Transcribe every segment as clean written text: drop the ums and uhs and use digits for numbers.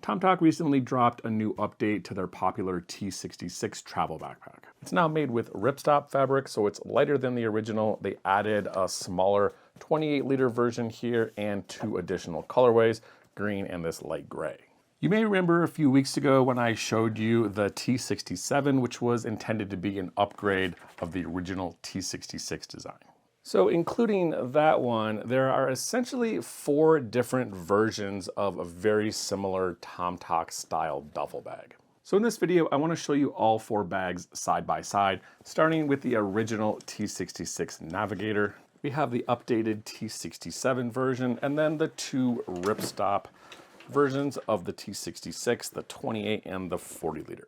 Tomtoc recently dropped a new update to their popular T66 travel backpack. It's now made with Ripstop Fabric, so it's lighter than the original. They added a smaller 28-liter version here and 2 additional colorways, green and this light gray. You may remember a few weeks ago when I showed you the T67, which was intended to be an upgrade of the original T66 design. So including that one, there are essentially 4 different versions of a very similar Tomtoc style duffel bag. So in this video, I want to show you all 4 bags side by side, starting with the original T66 Navigator. We have the updated T67 version, and then the 2 Ripstop versions of the T66, the 28 and the 40 liter.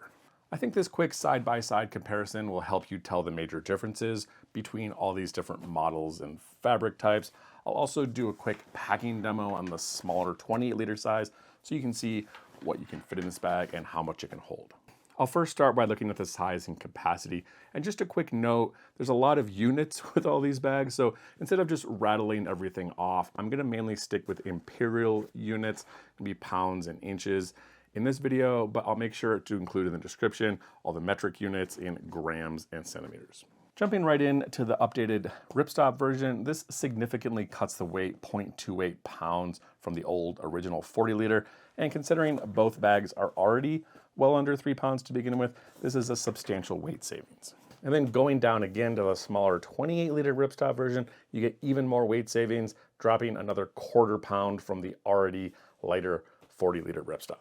I think this quick side-by-side comparison will help you tell the major differences between all these different models and fabric types. I'll also do a quick packing demo on the smaller 28-liter size so you can see what you can fit in this bag and how much it can hold. I'll first start by looking at the size and capacity. And just a quick note, there's a lot of units with all these bags, so instead of just rattling everything off, I'm gonna mainly stick with imperial units, maybe pounds and inches in this video, but I'll make sure to include in the description all the metric units in grams and centimeters. Jumping right into the updated Ripstop version, this significantly cuts the weight 0.28 pounds from the old original 40 liter. And considering both bags are already well under 3 pounds to begin with, this is a substantial weight savings. And then going down again to the smaller 28 liter Ripstop version, you get even more weight savings, dropping another 1/4 pound from the already lighter 40 liter Ripstop.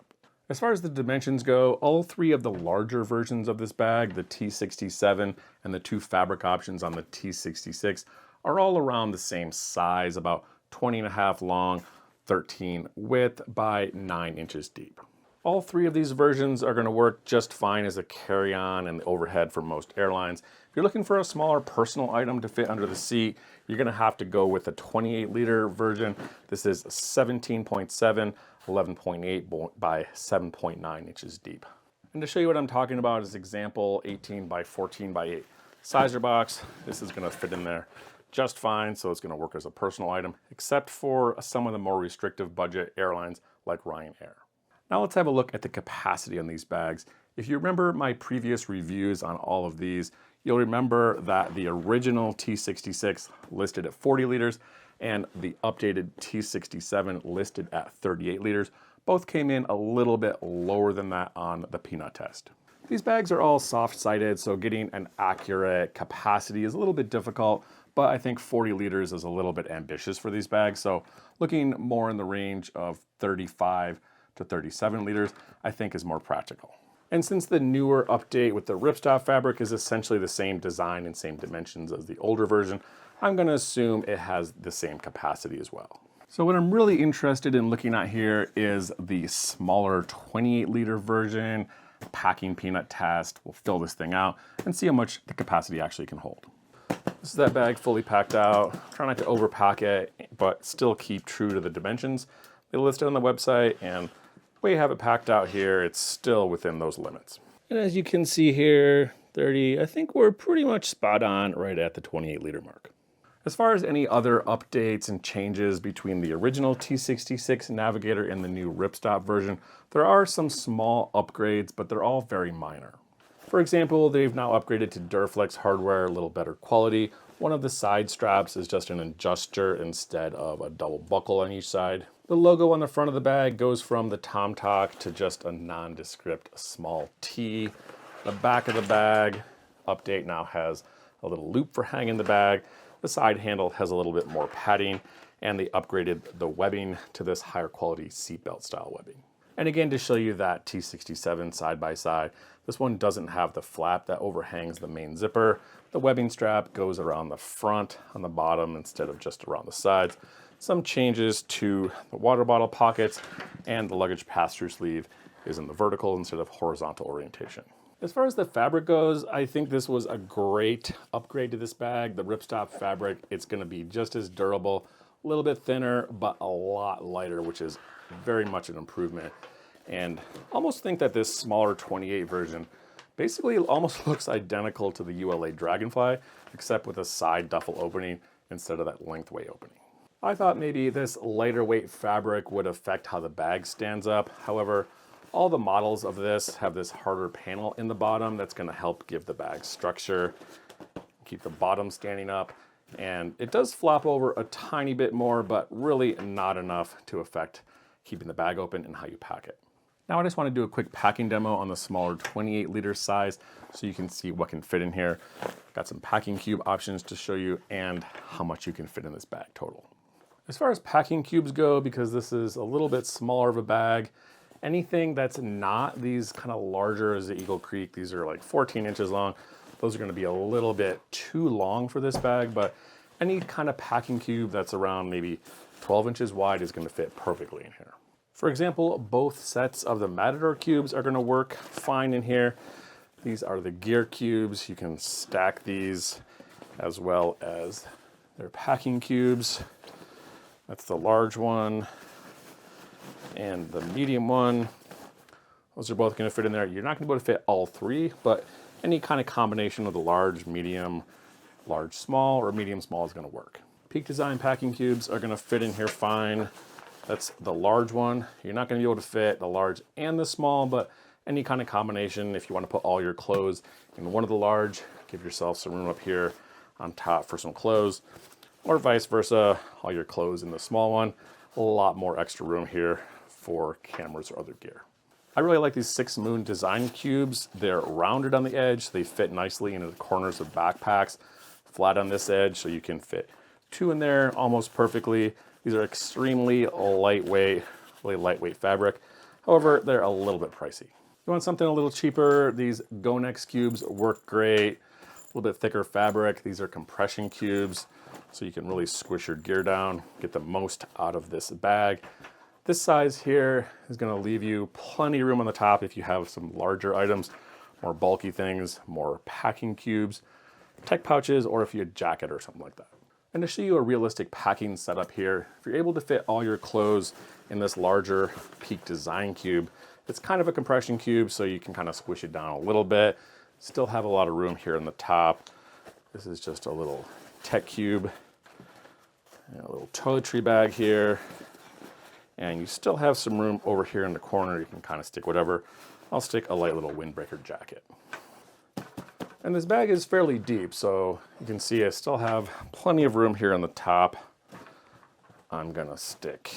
As far as the dimensions go, all 3 of the larger versions of this bag, the T67 and the 2 fabric options on the T66, are all around the same size, about 20.5 long, 13 width by 9 inches deep. All 3 of these versions are going to work just fine as a carry-on and overhead for most airlines. If you're looking for a smaller personal item to fit under the seat, you're going to have to go with the 28 liter version. This is 17.7, 11.8 by 7.9 inches deep. And to show you what I'm talking about is example 18 by 14 by 8 sizer box. This is going to fit in there just fine, so it's going to work as a personal item, except for some of the more restrictive budget airlines like Ryanair. Now let's have a look at the capacity on these bags. If you remember my previous reviews on all of these, you'll remember that the original T66 listed at 40 liters and the updated T67 listed at 38 liters. Both came in a little bit lower than that on the peanut test. These bags are all soft-sided, so getting an accurate capacity is a little bit difficult, but I think 40 liters is a little bit ambitious for these bags, so looking more in the range of 35 to 37 liters, I think is more practical. And since the newer update with the Ripstop Fabric is essentially the same design and same dimensions as the older version, I'm going to assume it has the same capacity as well. So what I'm really interested in looking at here is the smaller 28 liter version, packing peanut test. We'll fill this thing out and see how much the capacity actually can hold. This is that bag fully packed out. Try not to overpack it, but still keep true to the dimensions they listed on the website, and the way you have it packed out here, it's still within those limits. And as you can see here, 30, I think we're pretty much spot on right at the 28 liter mark. As far as any other updates and changes between the original T66 Navigator and the new Ripstop version, there are some small upgrades, but they're all very minor. For example, they've now upgraded to Duraflex hardware, a little better quality. One of the side straps is just an adjuster instead of a double buckle on each side. The logo on the front of the bag goes from the Tomtoc to just a nondescript small T. The back of the bag update now has a little loop for hanging the bag. The side handle has a little bit more padding, and they upgraded the webbing to this higher quality seatbelt style webbing. And again, to show you that T67 side by side, this one doesn't have the flap that overhangs the main zipper. The webbing strap goes around the front on the bottom instead of just around the sides. Some changes to the water bottle pockets, and the luggage pass-through sleeve is in the vertical instead of horizontal orientation. As far as the fabric goes, I think this was a great upgrade to this bag. The Ripstop Fabric, it's going to be just as durable, a little bit thinner, but a lot lighter, which is very much an improvement. And I almost think that this smaller 28 version basically almost looks identical to the ULA Dragonfly, except with a side duffel opening instead of that lengthway opening. I thought maybe this lighter weight fabric would affect how the bag stands up. However, All the models of this have this harder panel in the bottom that's going to help give the bag structure, keep the bottom standing up, and it does flop over a tiny bit more, but really not enough to affect keeping the bag open and how you pack it. Now I just want to do a quick packing demo on the smaller 28 liter size so you can see what can fit in here. Got some packing cube options to show you and how much you can fit in this bag total. As far as packing cubes go, because this is a little bit smaller of a bag, anything that's not these kind of larger as the Eagle Creek, these are like 14 inches long, those are going to be a little bit too long for this bag, but any kind of packing cube that's around maybe 12 inches wide is going to fit perfectly in here. For example, both sets of the Matador cubes are going to work fine in here. These are the gear cubes. You can stack these as well as their packing cubes. That's the large one and the medium one. Those are both going to fit in there. You're not going to be able to fit all three, but any kind of combination of the large, medium, large, small, or medium, small is going to work. Peak Design packing cubes are going to fit in here fine. That's the large one. You're not going to be able to fit the large and the small, but any kind of combination, if you want to put all your clothes in one of the large, give yourself some room up here on top for some clothes, or vice versa, all your clothes in the small one. A lot more extra room here for cameras or other gear. I really like these 6 Moon design cubes. They're rounded on the edge. They fit nicely into the corners of backpacks, flat on this edge, so you can fit 2 in there almost perfectly. These are extremely lightweight, really lightweight fabric. However, they're a little bit pricey. If you want something a little cheaper, these Gonex cubes work great. A little bit thicker fabric. These are compression cubes, so you can really squish your gear down, get the most out of this bag. This size here is going to leave you plenty of room on the top if you have some larger items, more bulky things, more packing cubes, tech pouches, or if you had a jacket or something like that. And to show you a realistic packing setup here, if you're able to fit all your clothes in this larger Peak Design cube, it's kind of a compression cube, so you can kind of squish it down a little bit. Still have a lot of room here in the top. This is just a little tech cube, and a little toiletry bag here. And you still have some room over here in the corner. You can kind of stick whatever. I'll stick a light little windbreaker jacket. And this bag is fairly deep, so you can see I still have plenty of room here on the top. I'm gonna stick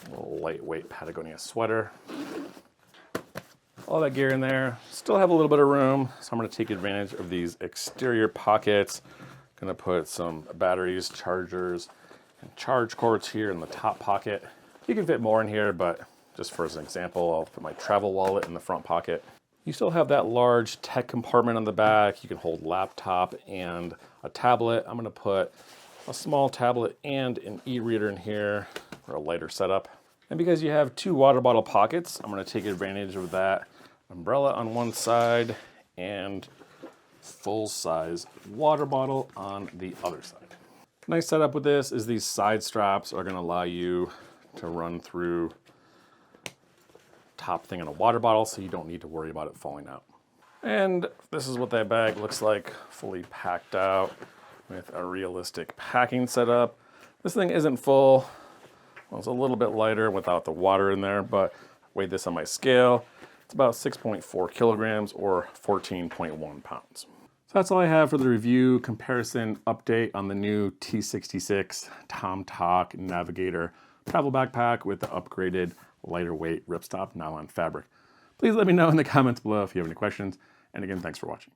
a little lightweight Patagonia sweater. All that gear in there. Still have a little bit of room, so I'm gonna take advantage of these exterior pockets. Gonna put some batteries, chargers, and charge cords here in the top pocket. You can fit more in here, but just for as an example, I'll put my travel wallet in the front pocket. You still have that large tech compartment on the back. You can hold laptop and a tablet. I'm gonna put a small tablet and an e-reader in here for a lighter setup. And because you have 2 water bottle pockets, I'm gonna take advantage of that umbrella on one side and full-size water bottle on the other side. Nice setup with this is these side straps are gonna allow you to run through top thing in a water bottle, so you don't need to worry about it falling out. And this is what that bag looks like, fully packed out with a realistic packing setup. This thing isn't full. Well, it's a little bit lighter without the water in there, but I weighed this on my scale. It's about 6.4 kilograms or 14.1 pounds. So that's all I have for the review comparison update on the new T66 Tomtoc Navigator travel backpack with the upgraded lighter weight Ripstop nylon fabric. Please let me know in the comments below if you have any questions. And again, thanks for watching.